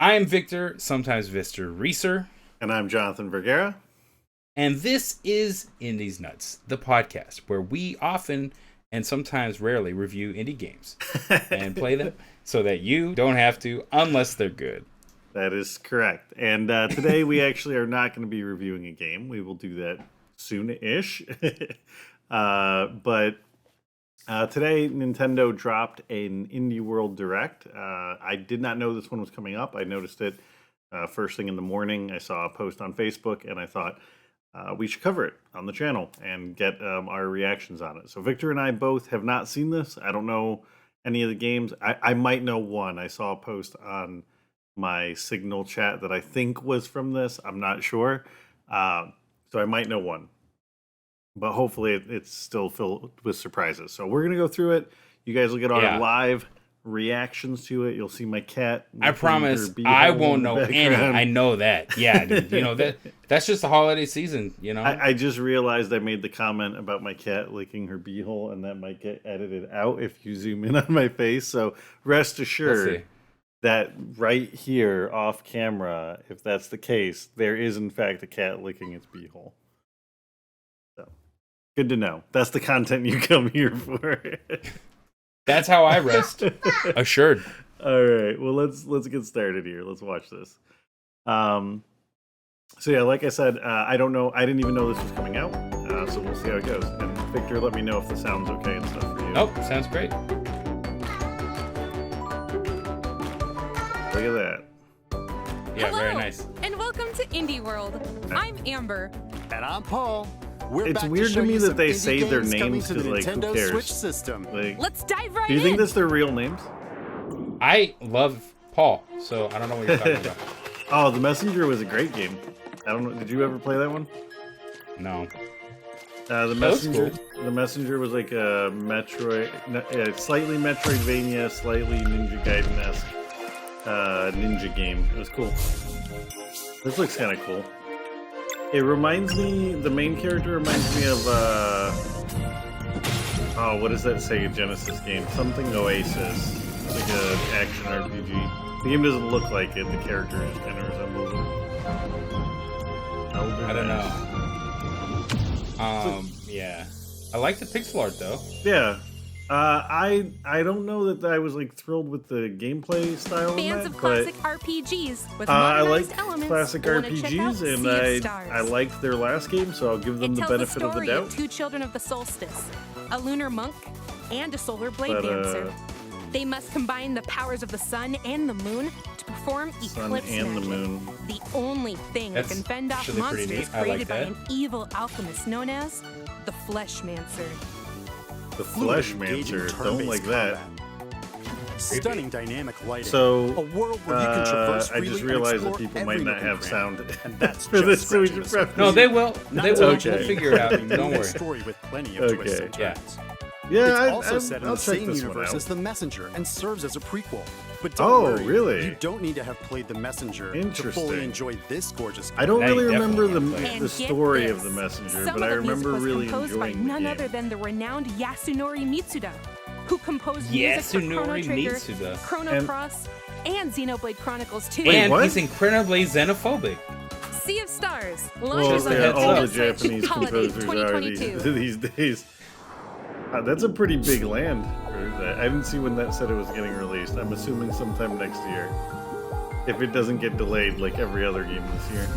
I am Victor, sometimes Mr. Reeser. And I'm Jonathan Vergara. And this is Indies Nuts, the podcast where we often and sometimes rarely review indie games and play them so that you don't have to unless they're good. That is correct. And today we actually are not going to be reviewing a game. We will do that soon-ish. But today Nintendo dropped an Indie World Direct. I did not know this one was coming up. I noticed it first thing in the morning. I saw a post on Facebook and I thought we should cover it on the channel and get our reactions on it. So Victor and I both have not seen this. I don't know any of the games. I might know one. I saw a post on my Signal chat that I think was from this. I'm not sure. So I might know one. But hopefully it's still filled with surprises. So we're going to go through it. You guys will get our live reactions to it. You'll see my cat. I promise I won't know any. I know that. Yeah, dude. You know, that's just the holiday season, you know? I just realized I made the comment about my cat licking her beehole, and that might get edited out if you zoom in on my face. So rest assured that right here off camera, if that's the case, there is in fact a cat licking its beehole. So good to know. That's the content you come here for. That's how I rest. Assured. All right. Well, let's get started here. Let's watch this. So yeah, like I said, I don't know. I didn't even know this was coming out. So we'll see how it goes. And Victor, let me know if the sound's okay and stuff for you. Nope. Sounds great. Look at that. Yeah, Hello, very nice. And welcome to Indie World. I'm Amber. And I'm Paul. It's weird to me that they say their names because, like, who cares? Switch system. Like, Let's dive right in. do you think that's their real names? I love Paul, so I don't know what you're talking about. Oh, The Messenger was a great game. I don't know. Did you ever play that one? No. The Messenger was like a Metroid, slightly Metroidvania, slightly Ninja Gaiden-esque ninja game. It was cool. This looks kind of cool. It reminds me, the main character reminds me of, oh, what is that Sega Genesis game? Something Oasis. It's like an action RPG. The game doesn't look like it, the character just kind of resembles it. I don't know. Yeah. I like the pixel art, though. Yeah. I don't know that I was like thrilled with the gameplay style. Fans of classic RPGs with I modernized like elements. classic RPGs, and I liked their last game, so I'll give them the benefit of the doubt. Of two children of the solstice, a lunar monk and a solar blade dancer. They must combine the powers of the sun and the moon to perform eclipse magic. The only thing that can fend off monsters created by an evil alchemist known as the Fleshmancer. The Fleshmancer, don't like that. Stunning dynamic lighting. So, a world where you can traverse I just realized that people might not have sound and that's for this. So we should no, they will. They will. Okay. We'll figure it out. Don't worry. Story with plenty of twists and turns. Yeah, it's also set in the same universe as The Messenger and serves as a prequel. But don't worry, really? You don't need to have played The Messenger to fully enjoy this gorgeous game. I don't really remember the story of The Messenger, but I remember really enjoying the game. None other than the renowned Yasunori Mitsuda, who composed music for Chrono Trigger, Chrono Cross, and Xenoblade Chronicles 2. And he's incredibly xenophobic. Sea of Stars, launches on all the Japanese composers are these days. That's a pretty big land. I didn't see when that said it was getting released. I'm assuming sometime next year. If it doesn't get delayed like every other game this year.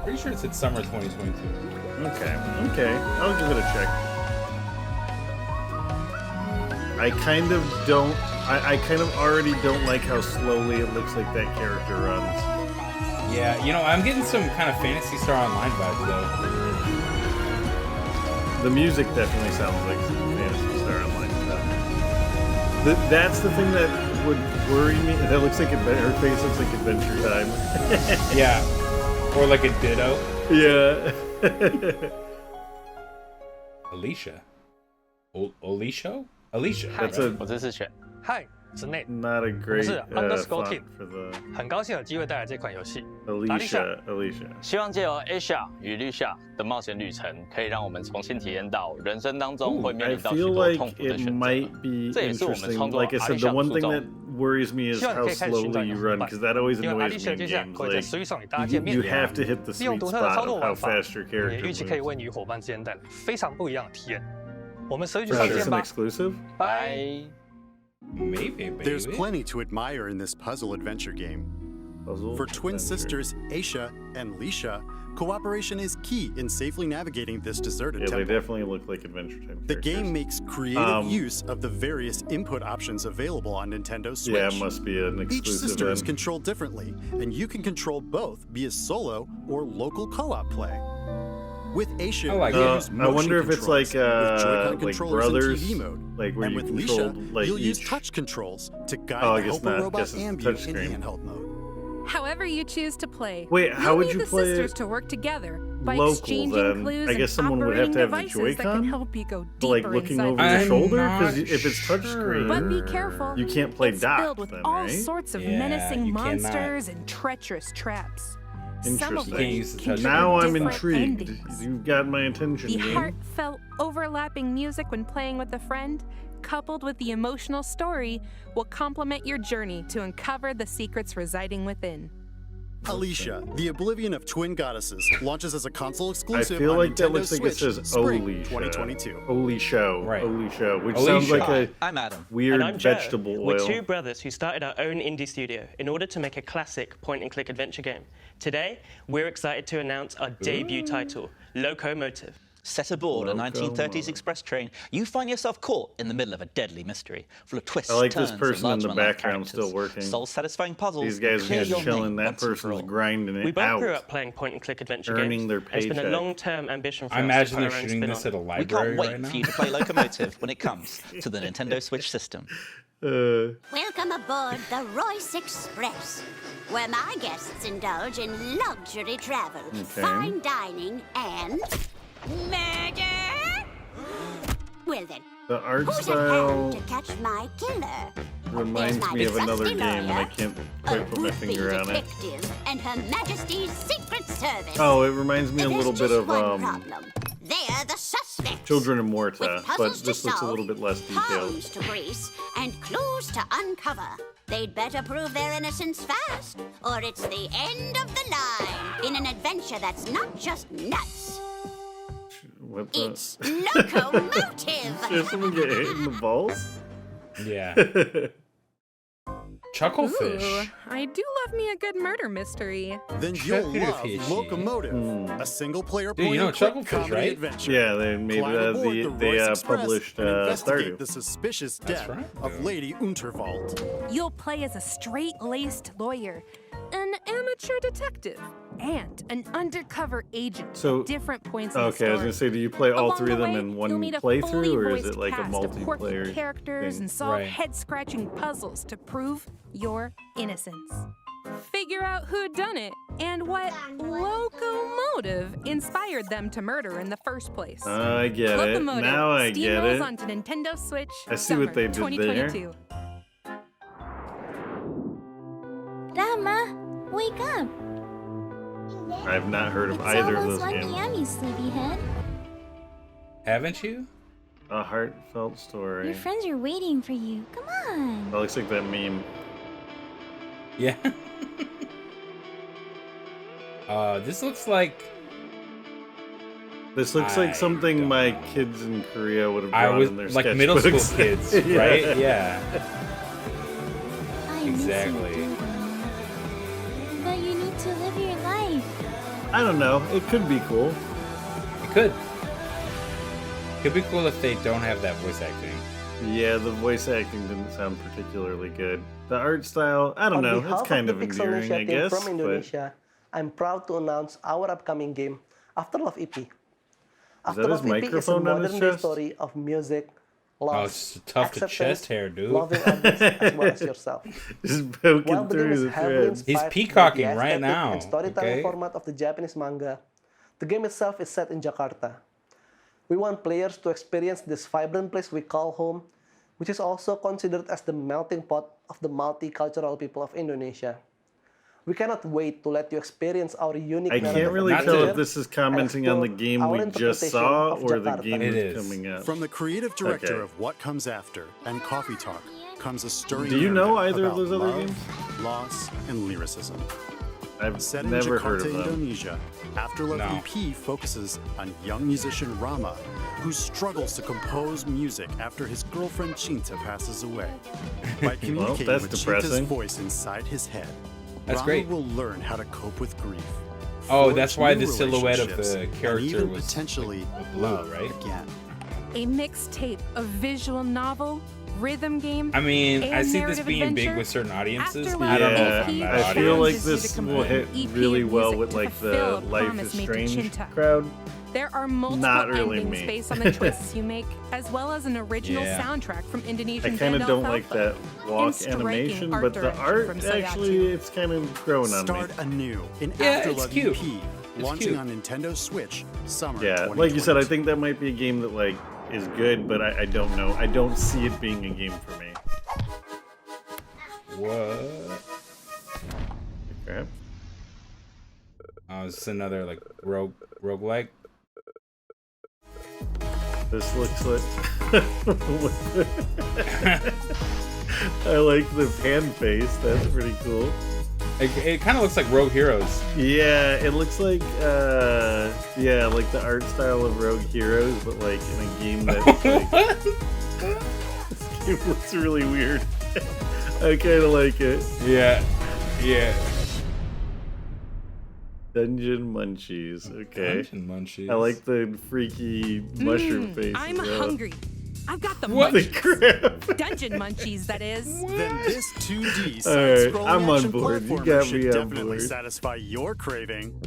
Pretty sure it's summer 2022. Okay. I'll give it a check. I kind of already don't like how slowly it looks like that character runs. Yeah, you know, I'm getting some kind of Phantasy Star Online vibes, though. The music definitely sounds like Phantasy Star Online stuff. That's the thing that would worry me. That looks like her face looks like Adventure Time. Yeah, or like a Ditto. Yeah. Alicia. Alicia? That's a. 我这次选 Hi， 我是 Nate， Not a great 是 underscore font team for the 很高兴有机会带来这款游戏。 Alicia。希望借由 Asia 与 Lucia 的冒险旅程，可以让我们重新体验到人生当中会面 I 临到许 feel 多 like 痛苦的 it 选择。 might be 这也是我们 interesting. 创作 Like I 阿 said, 里 the 想 one 注 thing 重 that worries me is how slowly you run, because that always annoys me in games. Like, you have to hit the sweet spot of how fast your character moves. 预期可以为你与伙伴之间带来非常不一样的体验。我们随聚 Is 上 this 见 an 吧， exclusive? 拜。 Maybe, There's baby. plenty to admire in this puzzle adventure game. Puzzle For twin adventure. sisters Aisha and Lisha, cooperation is key in safely navigating this deserted Yeah, they temple. definitely look like Adventure Time The characters. game makes creative use of the various input options available on Nintendo Switch. Yeah, it must be an Each exclusive sister is then. controlled differently, and you can control both via solo or local co-op play. With Aisha, I like you'll it. use I wonder if motion it's like controls with Joy-Con like controllers brothers, in TV mode. like where And you with control Lisha, like you'll use each. touch controls to guide Oh, I the guess Helper not. Robot Guess it's Ambient in touchscreen. handheld mode. However you choose to play. Wait, how you'll would need you the play sisters it to work together by local, exchanging then? clues I guess and someone would have operating to have the devices that can Joy-Con? help you go So, like deeper looking inside over the your I'm shoulder? not Because if it's touchscreen, But be careful. you can't play it's docked filled with then, all right? sorts of Yeah, menacing you cannot. monsters and treacherous traps. Some of Interesting. You can't use the which touch can Now trigger I'm different intrigued. endings. You've got my attention, The game. heartfelt, overlapping music when playing with a friend, coupled with the emotional story, will complement your journey to uncover the secrets residing within. Alicia, the Oblivion of Twin Goddesses, launches as a console I exclusive feel on like that Nintendo looks like it Switch says spring Oli 2022. Oli Show. Right. Oli Show, which Oli sounds Show. like a I'm Adam. weird And I'm Joe. vegetable We're oil. two brothers who started our own indie studio in order to make a classic point-and-click adventure game. Today, we're excited to announce our debut title, Locomotive. Set aboard a Locomotive. 1930s express train, you find yourself caught in the middle of a deadly mystery, full of twists, I like this turns, person and in the large one-off background still characters, working. soul-satisfying puzzles. These guys are clear just your chilling. name That once and for person's all. grinding it We both out. grew up playing point-and-click adventure Earning games. their It's been a paycheck. long-term ambition for I us imagine to they're put our own shooting spin this on at a it. We library can't wait right now. for you to play Locomotive when it comes to the Nintendo Switch system. Welcome aboard the Royce Express, where my guests indulge in luxury travel, fine dining, and murder. Well then, The art who's at style hand to catch my killer? reminds There's my me of another trusty game, and I lawyer, can't a quite put my would-be finger on it. detective, and Her Majesty's Secret Service. Oh, it reminds me a There's little bit just of one problem. They're the suspects. Children of With Morta, but puzzles to this looks a solve, little bit less detailed. palms to grease, and clues to uncover. They'd better prove their innocence fast, or it's the end of the line in an adventure that's not just nuts. What the? It's locomotive. Did someone get hit in the balls? Yeah. Chucklefish. Ooh, I do love me a good murder mystery. Then you'll love Chucklefish. Locomotive, a single-player Dude, you know point-and-click Chucklefish, comedy they adventure. Yeah, they made Climb aboard the they Royce Express published and investigate Stardew. the suspicious That's death right, of dude. Lady Unterwald. You'll play as a straight-laced lawyer, an amateur detective, and an undercover agent So- at different points in the Okay, story. I was gonna say, do you play all Along three of the them way, in one you'll meet a playthrough, fully or is voiced it like a cast of quirky multiplayer characters thing? and solve Right. head-scratching puzzles to prove your innocence. Figure out who done it and what locomotive inspired them to murder in the first place. I get it. Locomotive Now I get steamrolls it. onto Nintendo Switch. I see what they did there. 2022. Rama, wake up. I've not heard of It's either of almost those 1 games. p.m., you sleepyhead. Haven't you? A heartfelt story. Your friends are waiting for you. Come on. That looks like that meme. Yeah. This looks like This looks I like something don't my know. kids in Korea would have I drawn was in their like middle school sketchbooks. kids, Yeah. right? Yeah. I miss you, Exactly. dear Rama. But you need to live your life. I don't know. It could be cool. It could. Could be cool if they don't have that voice acting. Yeah, the voice acting didn't sound particularly good. The art style, I don't know. It's kind of endearing, I guess. From But Indonesia, I'm proud to announce our upcoming game, Afterlife EP. that Afterlife his EP is a microphone on his modern day chest? story of music, Oh, love, it's tough to acceptance, chest hair, dude. loving others as well as yourself. just poking While the game through is the heavily threads. He's inspired by peacocking the right aesthetic now, and storytelling okay? format of the Japanese manga, the game itself is set in Jakarta. We want players to experience this vibrant place we call home, which is also considered as the melting pot of the multicultural people of Indonesia. We cannot wait to let you experience our unique I can't narrative really Not tell to- if this is commenting on the game our we just interpretation saw of or the Jakarta. game It that's is. coming up. From the creative director Okay. of What Comes After and Coffee Talk, comes a stirring Do you know narrative either of about those other love, games? loss, and lyricism. I've Set in never Jakarta, heard of them. Indonesia, Afterlife No. EP focuses on young musician Rama, who struggles to compose music after his girlfriend Cinta passes away. By communicating that's with depressing. Cinta's voice inside his head, That's Rama great. will learn how to cope with grief. Oh, forge that's why new the silhouette of relationships, the and character even was potentially blue, love right? again. A mixtape, a visual novel, rhythm game. I mean, and I see this narrative being big adventure. with certain audiences. Afterlife I don't know Yeah, if I'm that I feel audience. like challenges you to this will complete hit an EP really of well music with to like fulfill the a Life promise is made to Strange Cinta. crowd. There are multiple Not really endings me. based on the choices you make, as well as an original Yeah. soundtrack from I Indonesian kind band of don't like Alfalfa. that walk And striking animation, art but the direction art from Sayatu. actually, it's kind of growing on me. Start anew in Yeah, it's Afterlife cute. EP, It's launching cute. on Nintendo Switch summer Yeah, like you said, I 2022. think that might be a game that like is good, but I don't know. I don't see it being a game for me. What? Okay. Is this another like roguelike? This looks like. I like the pan face. That's pretty cool. It kind of looks like Rogue Heroes. Yeah, it looks like yeah, like the art style of Rogue Heroes, but like in a game that's like, this game looks really weird. I kind of like it. Yeah, yeah. Dungeon Munchies. Okay. Dungeon Munchies. I like the freaky mushroom face. I'm as well. hungry. I've got the What the munchies. crap? Dungeon munchies, that is. Then this 2D Alright, side-scrolling I'm on action board. You platformer got should me on definitely board. satisfy your craving.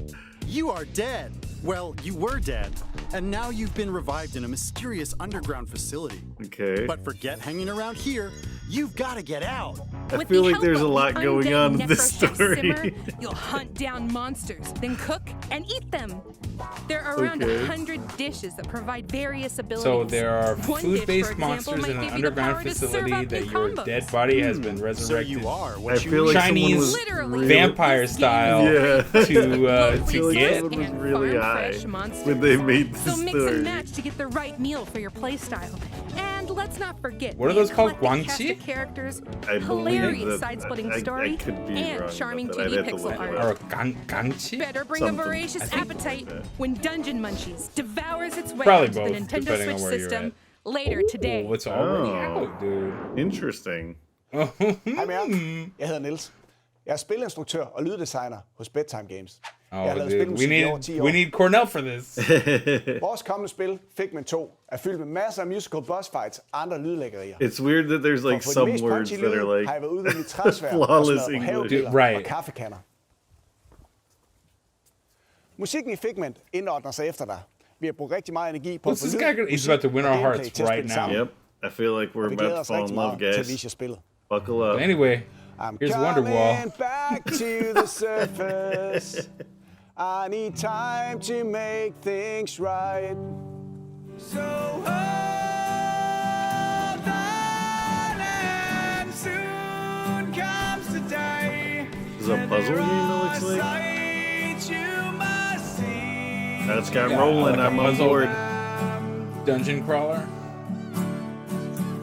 You are dead. Well, you were dead, and now you've been revived in a mysterious underground facility. Okay. But forget hanging around here. You've got to get out. I With feel the like there's a help lot of going undead on in this Necro Chef story. Simmer, you'll hunt down monsters, then cook and eat them. There are around Okay. 100 dishes that provide various abilities. So there are One dish, food-based for example, monsters might in an give you the underground power to serve facility up that new your combos. dead body has been So resurrected. you are I what you feel like Chinese someone was Literally. really, vampire style Yeah. to I feel like get. someone was And really farm high fresh monsters. when they made this So mix story. and match to get the right meal for your playstyle. And let's not forget What are the those called? eclectic cast Guangxi? of characters, I believe hilarious that side-splitting I story, could be and wrong charming about that. 2D I'd have to pixel look it art. up. Or gangchi? Better bring Something. a voracious I think- appetite when Dungeon Munchies devours its way Probably onto both, the Nintendo depending on Switch where you're system at. later today. Oh, it's already Oh. out, dude. Interesting. Hej med jer. Jeg hedder Niels. Jeg er spilinstruktør og lyddesigner hos Bedtime Games. Jeg har Oh, lavet dude, spilmusik i over 10 år. we need Cornell for this. Vores kommende spil, Figment 2, er fyldt med masser af musical boss fights og andre lydlæggerier. It's weird that there's like For some de mest words punchy that lyde are har jeg været ude ved mit like træsvær og flawless smadret på English. havebiller Right. og kaffekander. Musikken i Figment indordner sig efter dig. Vi har brugt rigtig meget energi på What's at få this lyd, guy gonna- he's musik about to win og our gameplay hearts til at right spille now. sammen. Yep. I feel like we're Og vi about glæder to os fall rigtig in love, meget til at guys. vise jer spillet. Buckle up. Anyway, I'm here's coming Wonderwall. back to the surface. I need time to make things right. So hold on and soon comes the day. This is a puzzle game, it looks like. That's got Yeah, rolling. like a I'm on puzzle. board. Dungeon crawler.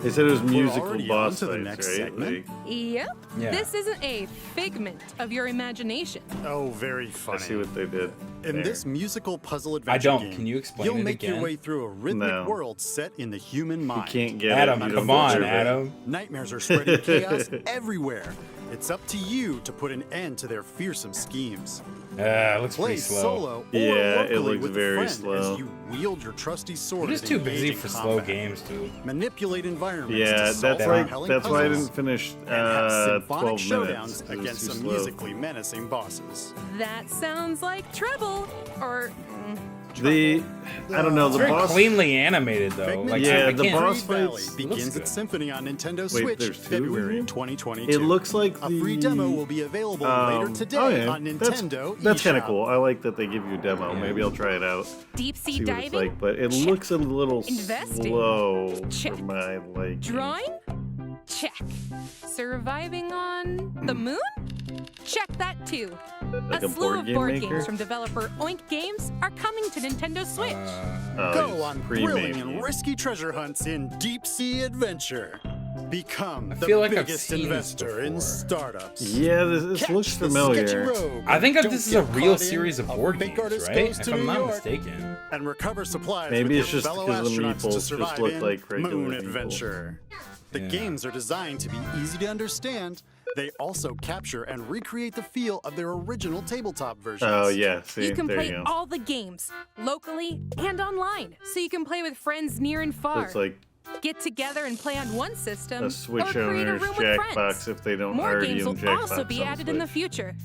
They said it was We're musical already boss on to the fights, next right? segment. Like, Yep. Yeah. This isn't a figment of your imagination. Oh, very I funny. see what they did. In there. this musical puzzle adventure don't. game, Can you explain you'll it make your again? way through a rhythmic No. world set in the human mind. Can't get Adam, it. You come don't on, deserve it. Adam. Nightmares are spreading chaos everywhere. It's up to you to put an end to their fearsome schemes. It looks Play pretty slow. solo or Yeah, it locally looks with a very friend slow. as you wield your trusty sword. I'm just and too engage busy in for combat. slow games, dude. Manipulate environments. Yeah, to solve that's like compelling that's why I puzzles. didn't finish And have symphonic 12 minutes. showdowns It was against too some slow. musically menacing bosses. That sounds like trouble. Or The I don't know It's the very boss. cleanly animated though. Figment Like Yeah, I the can't- boss Valley fights begins looks its good. symphony on Nintendo Wait, Switch there's two of February them? 2022. It looks like a the free demo will be available later today oh yeah, on Nintendo That's kind of eShop. cool. I like that they give you a demo. Yeah. Maybe I'll try it out. deep sea See what diving? it's like, but it Check. looks a little Investing? slow Check. for my liking. Drawing? Check. Surviving on the moon? Check that too. Like a a slew board of game board maker? games from developer Oink Games are coming to Nintendo Switch. Oh, Go he's on pre-made thrilling and games. risky treasure hunts in Deep Sea Adventure. Become I the feel like I've biggest seen this investor in before. startups. Yeah, this looks familiar. I think this is a real series of board games, right? If I'm not mistaken. And recover supplies Maybe with it's your just fellow because the astronauts meeples to just survive look in like regular Moon meeples. Adventure. The games are designed to be easy to understand. They also capture and recreate the feel of their original tabletop versions. Oh, yeah. See, You can there play you go. all the games, locally and online, so you can play with friends near and far. It's like Get together and play on one system, a Switch or create a owner's room with friends. Jackbox if they don't More already games own will also Jackbox be on added in the Switch. future.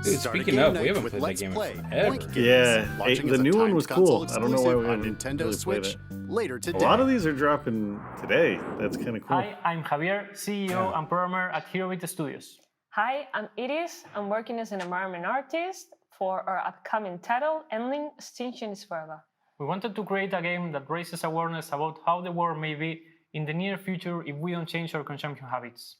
Dude, Start a speaking game of, night we haven't with played that Let's game Play, in forever. Boink Games, Yeah, launching the as a new one timed was console cool. I don't know why we exclusive on haven't Nintendo really played Switch it. later A today. lot of these are dropping today. That's kind of cool. Hi, I'm Javier, CEO and programmer at Herobit Studios. Hi, I'm Iris. I'm working as an environment artist for our upcoming title, Endling Extinction is Forever. We wanted to create a game that raises awareness about how the world may be in the near future if we don't change our consumption habits.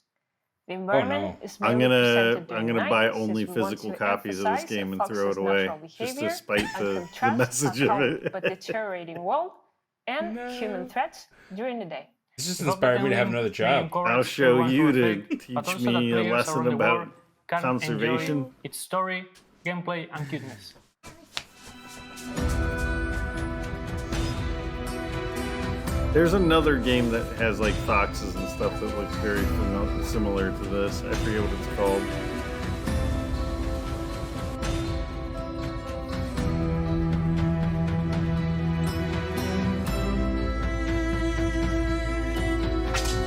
The environment is I'm mainly gonna presented during night, buy since only we want physical to copies of this emphasize game and the throw it fox's away, natural just to behavior spite and the contrast message our of calm it. but deteriorating world and human threats during the day. This just inspired me to have another job. I'll show you to but teach also that me a players lesson around the about world can conservation. enjoy its story, gameplay, and cuteness. There's another game that has like foxes and stuff that looks very similar to this. I forget what it's called.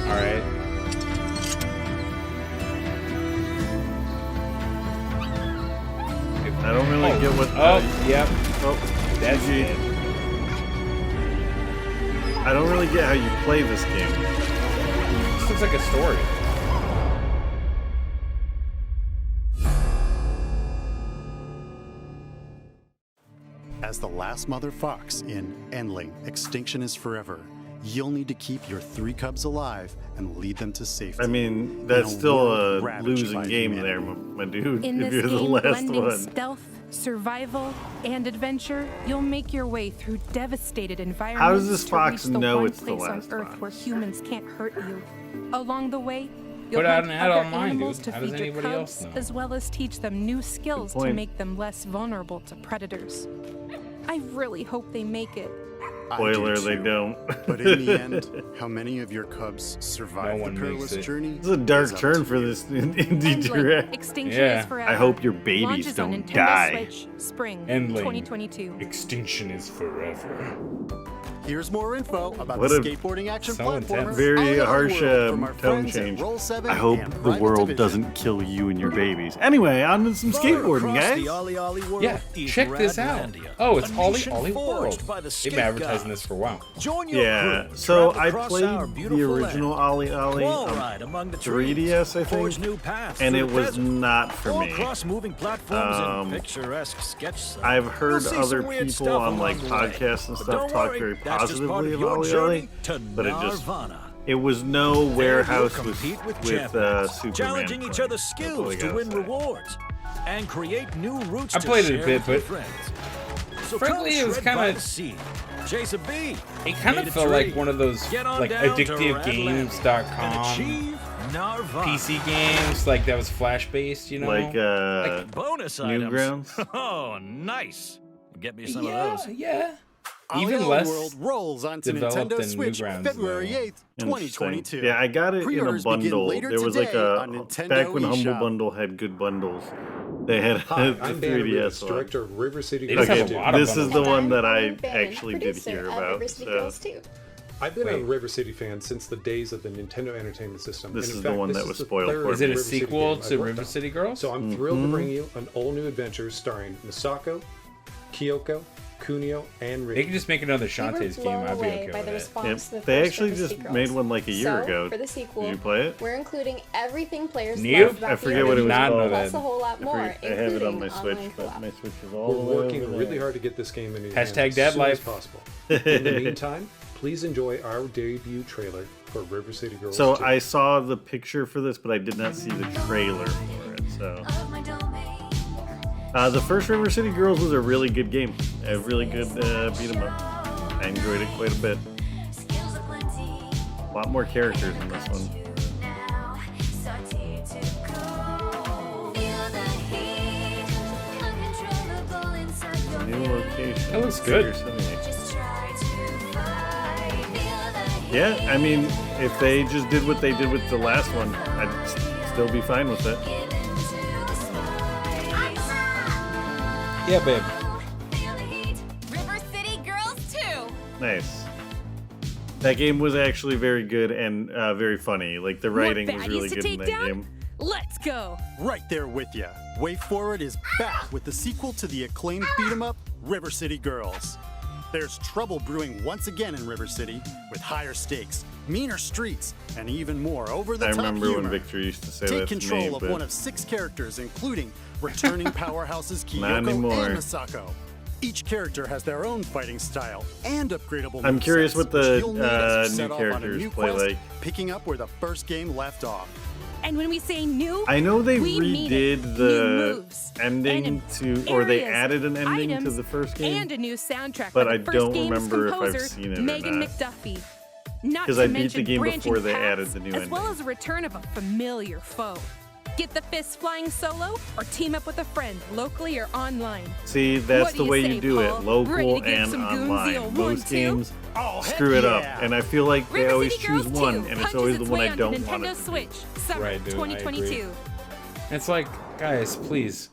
All right. I don't really get what. Yep. Oh, That's GG. it. I don't really get how you play this game. This looks like a story. As the last mother fox in Endling Extinction is Forever, you'll need to keep your 3 cubs alive and lead them to safety. I mean, that's in a still world a ravaged losing by game humanity. there, my dude. In If this you're the game, last blending one. stealth, survival, and adventure, you'll make your way through devastated environments. How does this to fox reach the know one it's the place on last Earth where humans can't hurt you. Along the way, you'll Put out hunt an ad other online, animals dude. to How does feed your anybody else cubs, know? as well as teach them new skills to point. make them less vulnerable to predators. I really hope they make it. I do Spoiler, they too. don't. But in the end, how many of your cubs survive No one the makes perilous it. journey? This is a dark is up turn to for you. this indie Endling direct. Extinction Yeah. is Forever. I hope your babies Launches on don't Nintendo die. Switch, spring Endling. 2022. Extinction is forever. Here's more info about What the a- skateboarding action so platformer. intense. Very All Over the harsh World from our tone friends at change. Roll7 I hope and the Private world Division. doesn't kill you and your babies. Anyway, on to some skateboarding, guys. Yeah, check this out. Oh, it's Ollie Ollie World. They've been advertising this for a while. Yeah, so I played the original Ollie Ollie on 3DS, I think, and it was not for me. I've heard other people on like podcasts and stuff talk very positively of Ollie Ollie, but it was no warehouse with Superman. challenging each other's skills to win rewards and create new routes I to played it a share bit, with your but friends. So frankly, come it was shred kinda- by the sea, chase a bee, It kind meet of a felt like tree, one of those get on like down to and addictivegames.com achieve Nirvana. PC games like that was flash based, you know? Like bonus items. Newgrounds. Oh, nice. Get me some yeah, of those. yeah. Ollie Even Ollie less World rolls onto developed Nintendo than Switch Newgrounds, February though. 8th, 2022. Interesting. Yeah, I got it in a Pre-orders begin bundle. later There was like today a on Nintendo back when Humble eShop. Bundle had good bundles. They had Hi, the I'm Banner 3DS Rivas, one. director of River City They Girls. just have a lot of This is the bundles. one that I I'm Bannon, actually did producer hear of about. River City So Girls too. I've been Wait. a River City fan since the days of the Nintendo Entertainment System. This And in is the fact, one this that is was the spoiled third for Is it a River City sequel game I've to worked River on. City Girls? So I'm thrilled to bring you an all-new adventure starring Misako, Kyoko, Kunio, and They Ricky. could just make another We were Shantae's game. blown I'd be away okay by with the it. response to the They first actually River City just Girls. made one like a year So, ago. for the sequel, Did you play it? we're including everything players Nope. loved about I the forget what it was original, called. plus a whole lot I more, forget- I have it on my including Switch, online but co-op. my Switch is all We're the way working over really there. hard to get this game into your Hashtag hands Dad as soon Life. as possible. In the meantime, please enjoy our debut trailer for River City Girls So 2. I saw the picture for this, but I did not see the trailer for it. So the first River City Girls was a really good game, a really good beat 'em up. I enjoyed it quite a bit. A lot more characters in this one. Vacation. That looks good. Yeah, I mean, if they just did what they did with the last one, I'd still be fine with it. Yeah, babe. River City Girls 2. Nice. That game was actually very good and very funny. Like, the writing was really good in that game. Let's go. Right there with ya. WayForward is back with the sequel to the acclaimed beat-em-up, River City Girls. There's trouble brewing once again in River City, with higher stakes, meaner streets, and even more over-the-top humor. I remember when Victor used to say that to me, Take control of one of 6 characters, including returning powerhouses Kyoko and Misako. Each character has their own fighting style and upgradable I'm curious what the new new characters play like. Picking up where the first game left off. And when we say new, I know they we mean redid the ending to, or they added an ending to the first game. And a new soundtrack. But by I the first don't game's remember if I've composer, seen it Megan or not. McDuffie. Not Because to I beat the mention game branching before they paths, added the new as ending. well as a return of a familiar foe. Get the fists flying solo, or team up with a friend, locally or online. See, that's What the do way you you say, do Paul? it, local Ready to give and some goonsy online. old Most 1-2? games Oh, screw it yeah. up, and I feel like they River always City choose Girls one, 2 and it's punches always the its one way I onto don't want Nintendo it to be. Switch, summer Right, dude, I agree. 2022. It's like, guys, please.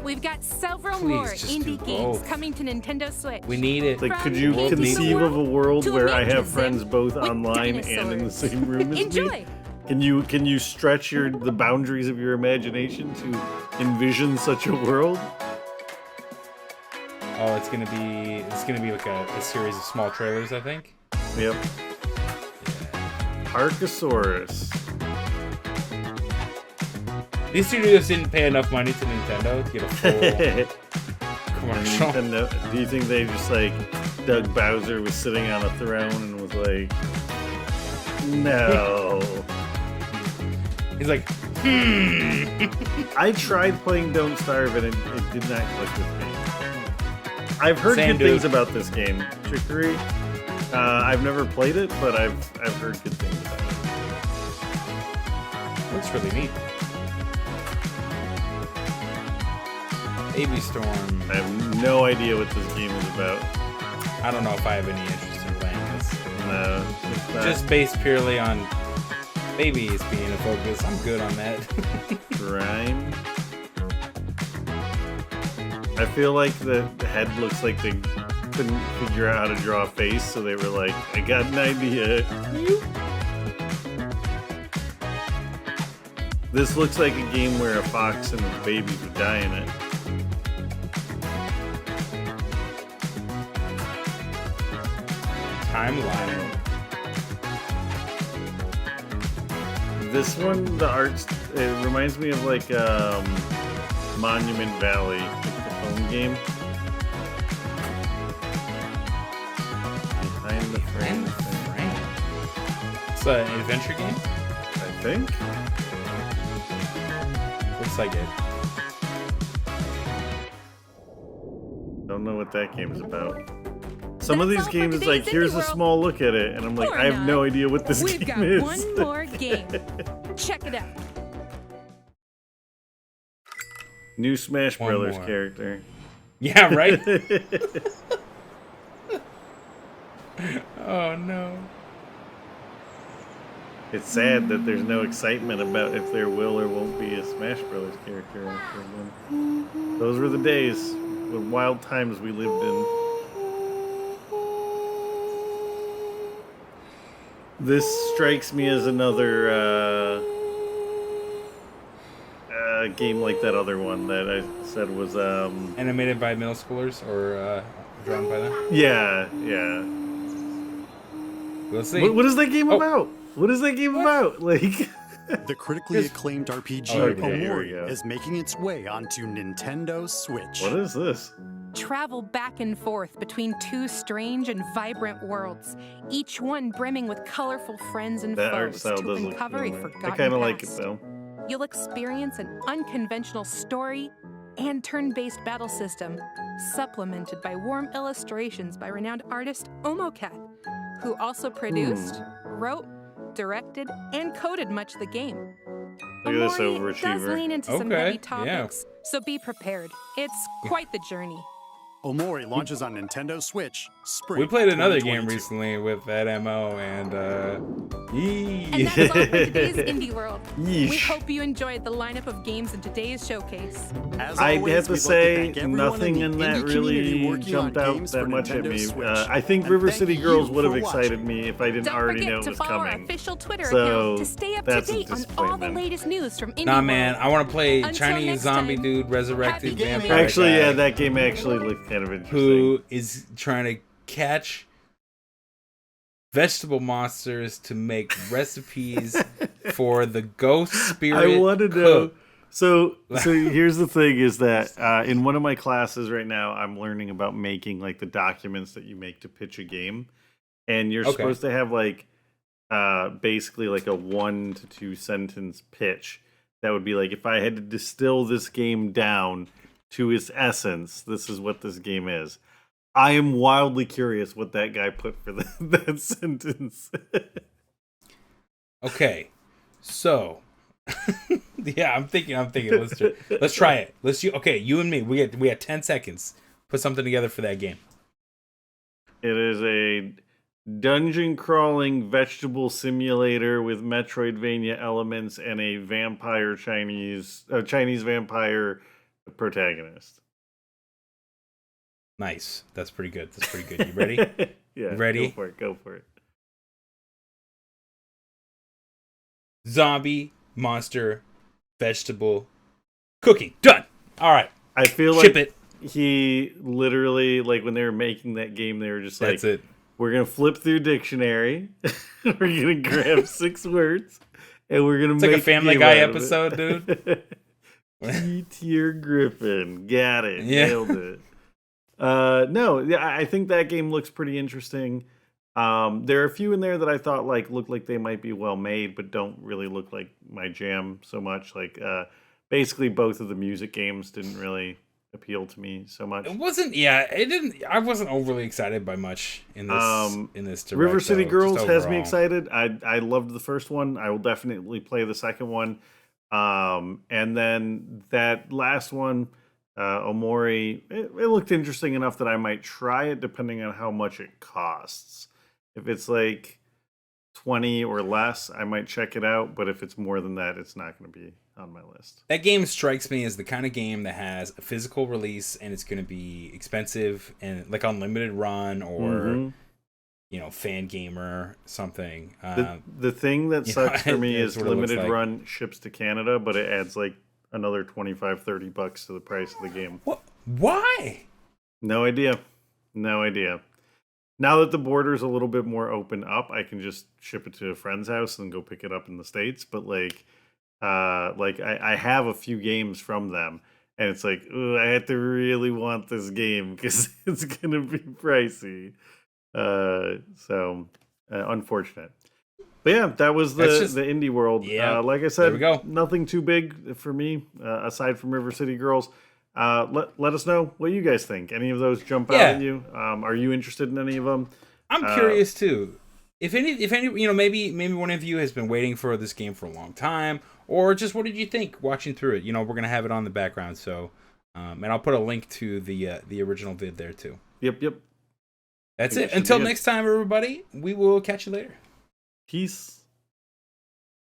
We've got several Please, more just indie do games both. coming to Nintendo Switch. We need it. Like, From could you indie conceive world of a world to where I have Sim friends both with online and in the dinosaurs. same room as Enjoy. me? Can you stretch the boundaries of your imagination to envision such a world? Oh, it's gonna be like a series of small trailers, I think. Yep. Archosaurus. These studios didn't pay enough money to Nintendo to get a full commercial. Nintendo, do you think they just like Doug Bowser was sitting on a throne and was like, no? He's like, I tried playing Don't Starve and it did not click with me. I've heard Same good things dude. about this game, Chicory. I've never played it, but I've heard good things about it. looks really neat. Baby Storm. I have no idea what this game is about. I don't know if I have any interest in playing this. No, it's not. Just based purely on babies being a focus. I'm good on that. Rhyme. I feel like the head looks like they couldn't figure out how to draw a face, so they were like, I got an idea. This looks like a game where a fox and a baby would die in it. Timeline. This one, the art's, it reminds me of like Monument Valley, like the phone game. Behind the frame. It's an adventure game? I think. Looks like it. Don't know what that game's about. Some of these games, it's like, here's a small look at it, and I'm like, Or I have no not. idea what this We've game got is. one more game. Check it out. New Smash One Brothers more. character. Yeah, right? Oh no. It's sad that there's no excitement about if there will or won't be a Smash Brothers character after one. Those were the days, the wild times we lived in. This strikes me as another game like that other one that I said was Animated by middle schoolers or drawn by them? yeah. We'll see. What is that game about? What is that game about? Like The critically acclaimed RPG Okay, here we go. Omori is making its way onto Nintendo Switch. What is this? Travel back and forth between two strange and vibrant worlds, each one brimming with colorful friends and That art foes style to does look uncover a familiar. forgotten I kind of like it past. though. You'll experience an unconventional story and turn-based battle system, supplemented by warm illustrations by renowned artist Omocat, who also produced, wrote, directed, and coded much of the game. Look at this Omori does overachiever. lean into some Okay, heavy yeah. topics, so be prepared. It's quite the journey. Omori launches on Nintendo Switch. Spring We played another game 2022. recently with that MO, and And that is all for today's Indie World. We Yeesh. hope you enjoyed the lineup of games in today's showcase. I have to say, nothing in that really jumped out that much at me. I think River City Girls would have excited me if I didn't Don't already forget know it to was follow our coming. official Twitter So, account to stay up to that's a date on all the disappointment. latest news from Indie nah, World. man, I want to play Until Chinese next zombie time, dude, resurrected happy gaming. vampire Actually, guy, yeah, that game actually looked kind of interesting. who is trying to catch vegetable monsters to make recipes for the ghost spirit. I want to know. So here's the thing: is that in one of my classes right now, I'm learning about making like the documents that you make to pitch a game, and you're Okay. supposed to have like basically like a 1 to 2 sentence pitch that would be like, if I had to distill this game down to its essence, this is what this game is. I am wildly curious what that guy put for that sentence. Okay, so yeah, I'm thinking. Let's try it. Okay, you and me. We had 10 seconds. Put something together for that game. It is a dungeon crawling vegetable simulator with Metroidvania elements and a Chinese vampire protagonist. Nice. That's pretty good. You ready? Yeah. You ready? Go for it. Zombie, monster, vegetable, cooking. Done. All right. I feel Ship like it. he literally, like when they were making that game, they were just like, That's it. we're going to flip through dictionary. We're going to grab 6 words and we're going to It's make like a Family game Guy out of it. episode, dude. T-tier Griffin. Got it. Yeah. Nailed it. No, yeah, I think that game looks pretty interesting. There are a few in there that I thought look like they might be well made, but don't really look like my jam so much. Basically both of the music games didn't really appeal to me so much. It wasn't. Yeah, it didn't. I wasn't overly excited by much in this. Direct, River City though, Girls just has me overall. excited. I loved the first one. I will definitely play the second one. And then that last one, Omori, it looked interesting enough that I might try it depending on how much it costs. If it's like 20 or less, I might check it out, but if it's more than that, it's not going to be on my list. That game strikes me as the kind of game that has a physical release and it's going to be expensive and like unlimited run or fan gamer something. The thing that sucks for me that's is what it looks limited like. run ships to Canada, but it adds like another $25-$30 to the price of the game. What? Why? No idea. Now that the border's a little bit more open up, I can just ship it to a friend's house and go pick it up in the States. But I have a few games from them, and it's like, ooh, I have to really want this game because it's gonna be pricey. Unfortunate. But yeah, that was the indie world. Yeah, like I there said, we go. nothing too big for me aside from River City Girls. Let us know what you guys think. Any of those jump out at you? Are you interested in any of them? I'm curious too. If any, maybe one of you has been waiting for this game for a long time, or just what did you think watching through it? We're gonna have it on the background, so and I'll put a link to the original vid there too. Yep. That's it. Until next time, everybody. We will catch you later. Peace.